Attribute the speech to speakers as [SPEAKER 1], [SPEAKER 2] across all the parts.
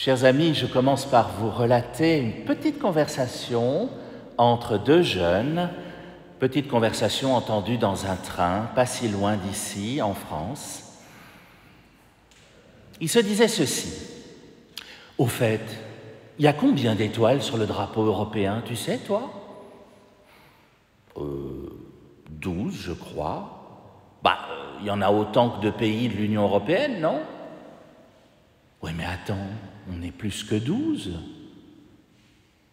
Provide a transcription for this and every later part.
[SPEAKER 1] Chers amis, je commence par vous relater une petite conversation entre deux jeunes, petite conversation entendue dans un train, pas si loin d'ici, en France. Ils se disaient ceci: « Au fait, il y a combien d'étoiles sur le drapeau européen, tu sais, toi ?» 12, je crois. Il y en a autant que de pays de l'Union européenne, non? Oui, mais attends, on est plus que 12.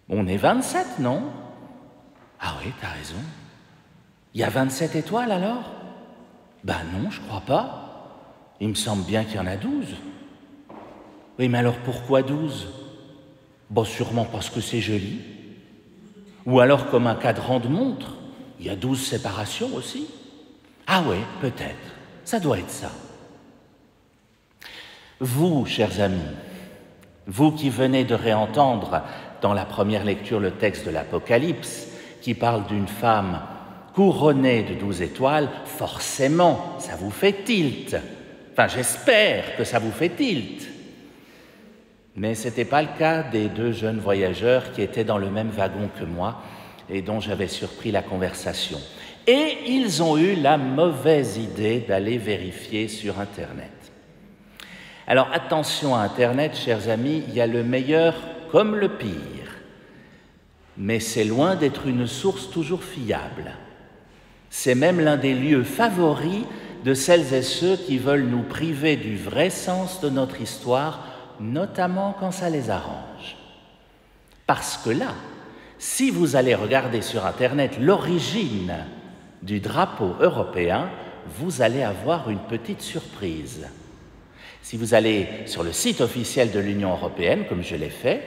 [SPEAKER 1] On est 27, non? Ah oui, t'as raison. Il y a 27 étoiles alors? Non, je crois pas. Il me semble bien qu'il y en a 12. Oui, mais alors pourquoi 12? Sûrement parce que c'est joli. Ou alors comme un cadran de montre. Il y a 12 séparations aussi. Ah oui, peut-être. Ça doit être ça. Vous, chers amis, vous qui venez de réentendre dans la première lecture le texte de l'Apocalypse, qui parle d'une femme couronnée de 12 étoiles, forcément, ça vous fait tilt. Enfin, j'espère que ça vous fait tilt. Mais ce n'était pas le cas des deux jeunes voyageurs qui étaient dans le même wagon que moi et dont j'avais surpris la conversation. Et ils ont eu la mauvaise idée d'aller vérifier sur Internet. Alors attention à Internet, chers amis, il y a le meilleur comme le pire. Mais c'est loin d'être une source toujours fiable. C'est même l'un des lieux favoris de celles et ceux qui veulent nous priver du vrai sens de notre histoire, notamment quand ça les arrange. Parce que là, si vous allez regarder sur Internet l'origine du drapeau européen, vous allez avoir une petite surprise. Si vous allez sur le site officiel de l'Union européenne, comme je l'ai fait,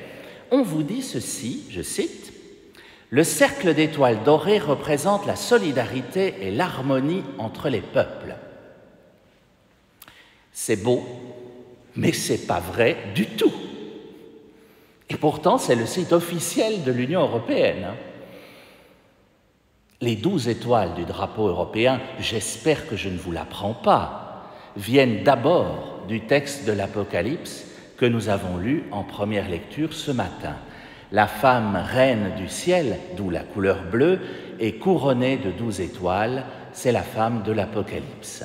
[SPEAKER 1] on vous dit ceci, je cite, « Le cercle d'étoiles dorées représente la solidarité et l'harmonie entre les peuples. » C'est beau, mais c'est pas vrai du tout. Et pourtant, c'est le site officiel de l'Union européenne. Les 12 étoiles du drapeau européen, j'espère que je ne vous l'apprends pas, viennent d'abord du texte de l'Apocalypse que nous avons lu en première lecture ce matin. La femme reine du ciel, d'où la couleur bleue, est couronnée de 12 étoiles, c'est la femme de l'Apocalypse.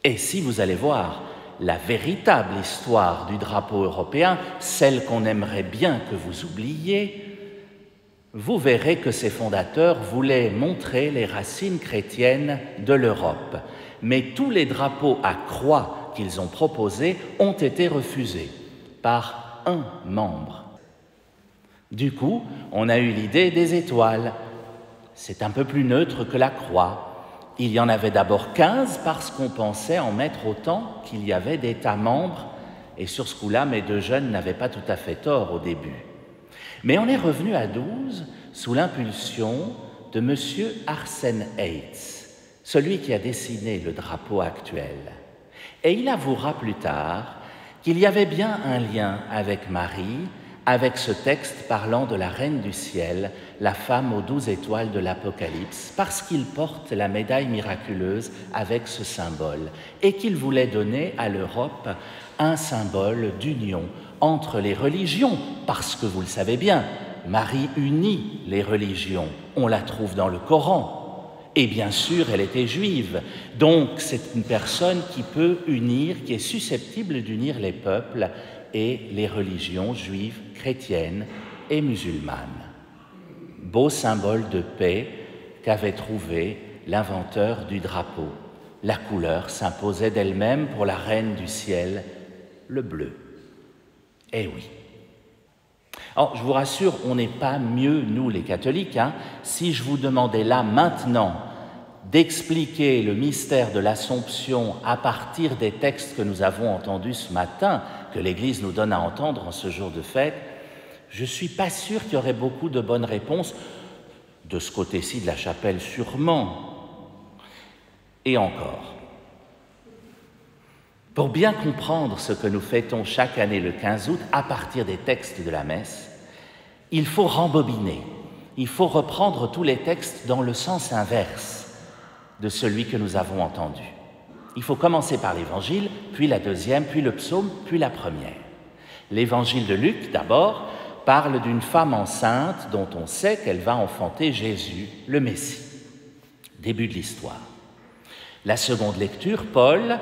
[SPEAKER 1] Et si vous allez voir la véritable histoire du drapeau européen, celle qu'on aimerait bien que vous oubliez, vous verrez que ses fondateurs voulaient montrer les racines chrétiennes de l'Europe. Mais tous les drapeaux à croix qu'ils ont proposés ont été refusés par un membre. Du coup, on a eu l'idée des étoiles. C'est un peu plus neutre que la croix. Il y en avait d'abord 15 parce qu'on pensait en mettre autant qu'il y avait d'États membres. Et sur ce coup-là, mes deux jeunes n'avaient pas tout à fait tort au début. Mais on est revenu à 12 sous l'impulsion de M. Arsène Heitz, celui qui a dessiné le drapeau actuel. Et il avouera plus tard qu'il y avait bien un lien avec Marie, avec ce texte parlant de la Reine du Ciel, la femme aux 12 étoiles de l'Apocalypse, parce qu'il porte la médaille miraculeuse avec ce symbole, et qu'il voulait donner à l'Europe un symbole d'union entre les religions, parce que vous le savez bien, Marie unit les religions, on la trouve dans le Coran. Et bien sûr, elle était juive, donc c'est une personne qui peut unir, qui est susceptible d'unir les peuples et les religions juives, chrétiennes et musulmanes. Beau symbole de paix qu'avait trouvé l'inventeur du drapeau. La couleur s'imposait d'elle-même pour la Reine du Ciel, le bleu. Eh oui. Alors, je vous rassure, on n'est pas mieux, nous les catholiques, Si je vous demandais là, maintenant, d'expliquer le mystère de l'Assomption à partir des textes que nous avons entendus ce matin, que l'Église nous donne à entendre en ce jour de fête, je ne suis pas sûr qu'il y aurait beaucoup de bonnes réponses, de ce côté-ci de la chapelle sûrement. Et encore, pour bien comprendre ce que nous fêtons chaque année le 15 août à partir des textes de la messe, il faut rembobiner, il faut reprendre tous les textes dans le sens inverse de celui que nous avons entendu. Il faut commencer par l'Évangile, puis la deuxième, puis le psaume, puis la première. L'évangile de Luc, d'abord, parle d'une femme enceinte dont on sait qu'elle va enfanter Jésus, le Messie. Début de l'histoire. La seconde lecture, Paul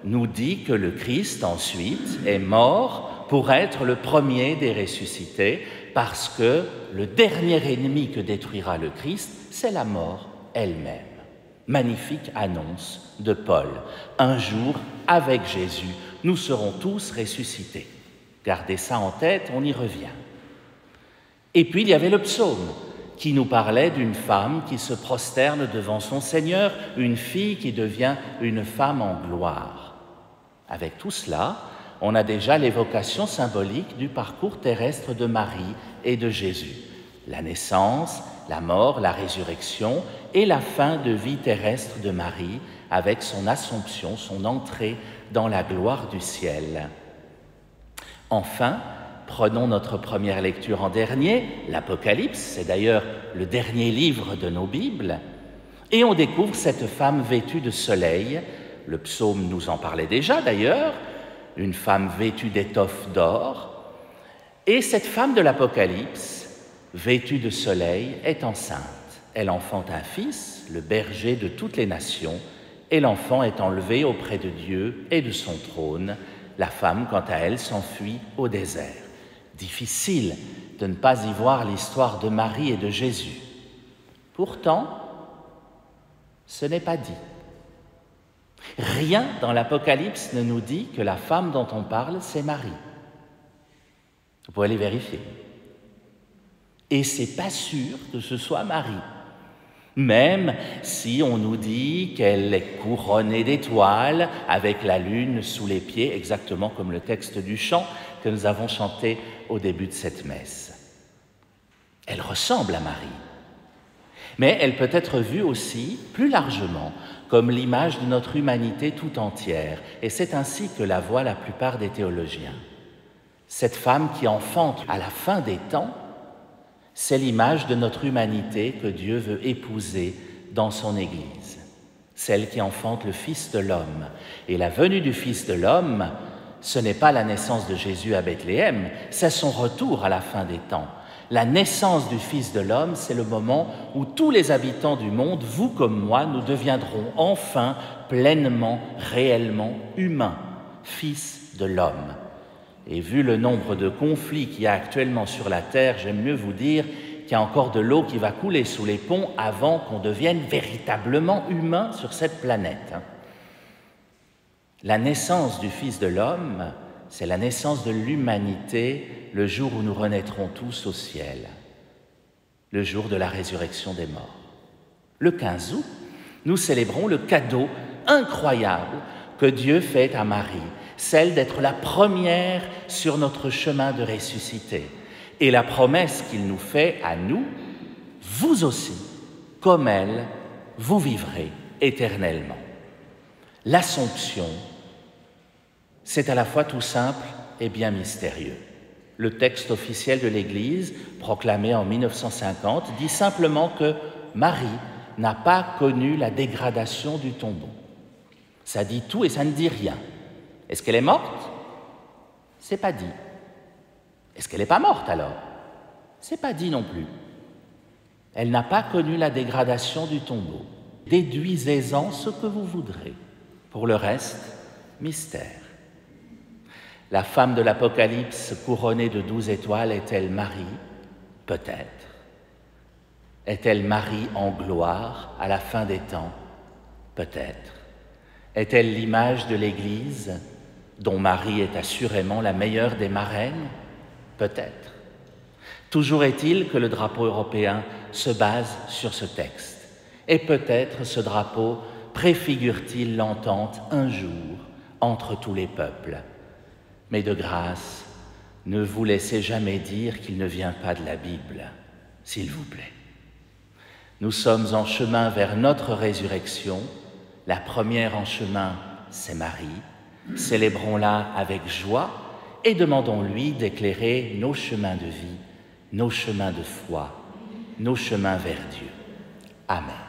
[SPEAKER 1] nous dit que le Christ, ensuite, est mort pour être le premier des ressuscités, parce que le dernier ennemi que détruira le Christ, c'est la mort elle-même. Magnifique annonce de Paul. Un jour, avec Jésus, nous serons tous ressuscités. Gardez ça en tête, on y revient. Et puis il y avait le psaume qui nous parlait d'une femme qui se prosterne devant son Seigneur, une fille qui devient une femme en gloire. Avec tout cela, on a déjà l'évocation symbolique du parcours terrestre de Marie et de Jésus. La naissance, la mort, la résurrection et la fin de vie terrestre de Marie avec son assomption, son entrée dans la gloire du ciel. Enfin, prenons notre première lecture en dernier, l'Apocalypse, c'est d'ailleurs le dernier livre de nos Bibles, et on découvre cette femme vêtue de soleil. Le psaume nous en parlait déjà d'ailleurs, une femme vêtue d'étoffe d'or, et cette femme de l'Apocalypse, vêtue de soleil, est enceinte. Elle enfante un fils, le berger de toutes les nations, et l'enfant est enlevé auprès de Dieu et de son trône. La femme, quant à elle, s'enfuit au désert. Difficile de ne pas y voir l'histoire de Marie et de Jésus. Pourtant, ce n'est pas dit. Rien dans l'Apocalypse ne nous dit que la femme dont on parle, c'est Marie. Vous pouvez aller vérifier. Et c'est pas sûr que ce soit Marie. Même si on nous dit qu'elle est couronnée d'étoiles avec la lune sous les pieds, exactement comme le texte du chant que nous avons chanté au début de cette messe. Elle ressemble à Marie, mais elle peut être vue aussi, plus largement, comme l'image de notre humanité tout entière, et c'est ainsi que la voient la plupart des théologiens. Cette femme qui enfante à la fin des temps, c'est l'image de notre humanité que Dieu veut épouser dans son Église, celle qui enfante le Fils de l'homme. Et la venue du Fils de l'homme, ce n'est pas la naissance de Jésus à Bethléem, c'est son retour à la fin des temps. La naissance du Fils de l'homme, c'est le moment où tous les habitants du monde, vous comme moi, nous deviendrons enfin pleinement, réellement humains, fils de l'homme. Et vu le nombre de conflits qu'il y a actuellement sur la Terre, j'aime mieux vous dire qu'il y a encore de l'eau qui va couler sous les ponts avant qu'on devienne véritablement humain sur cette planète. La naissance du Fils de l'homme, c'est la naissance de l'humanité, le jour où nous renaîtrons tous au ciel, le jour de la résurrection des morts. Le 15 août, nous célébrons le cadeau incroyable que Dieu fait à Marie, celle d'être la première sur notre chemin de ressuscité, et la promesse qu'il nous fait à nous, vous aussi, comme elle, vous vivrez éternellement. L'Assomption, c'est à la fois tout simple et bien mystérieux. Le texte officiel de l'Église, proclamé en 1950, dit simplement que Marie n'a pas connu la dégradation du tombeau. Ça dit tout et ça ne dit rien. Est-ce qu'elle est morte? C'est pas dit. Est-ce qu'elle n'est pas morte alors? C'est pas dit non plus. Elle n'a pas connu la dégradation du tombeau. Déduisez-en ce que vous voudrez. Pour le reste, mystère. La femme de l'Apocalypse couronnée de 12 étoiles est-elle Marie? Peut-être. Est-elle Marie en gloire à la fin des temps? Peut-être. Est-elle l'image de l'Église, dont Marie est assurément la meilleure des marraines? Peut-être. Toujours est-il que le drapeau européen se base sur ce texte. Et peut-être ce drapeau préfigure-t-il l'entente un jour entre tous les peuples. Mais de grâce, ne vous laissez jamais dire qu'il ne vient pas de la Bible, s'il vous plaît. Nous sommes en chemin vers notre résurrection. La première en chemin, c'est Marie. Célébrons-la avec joie et demandons-lui d'éclairer nos chemins de vie, nos chemins de foi, nos chemins vers Dieu. Amen.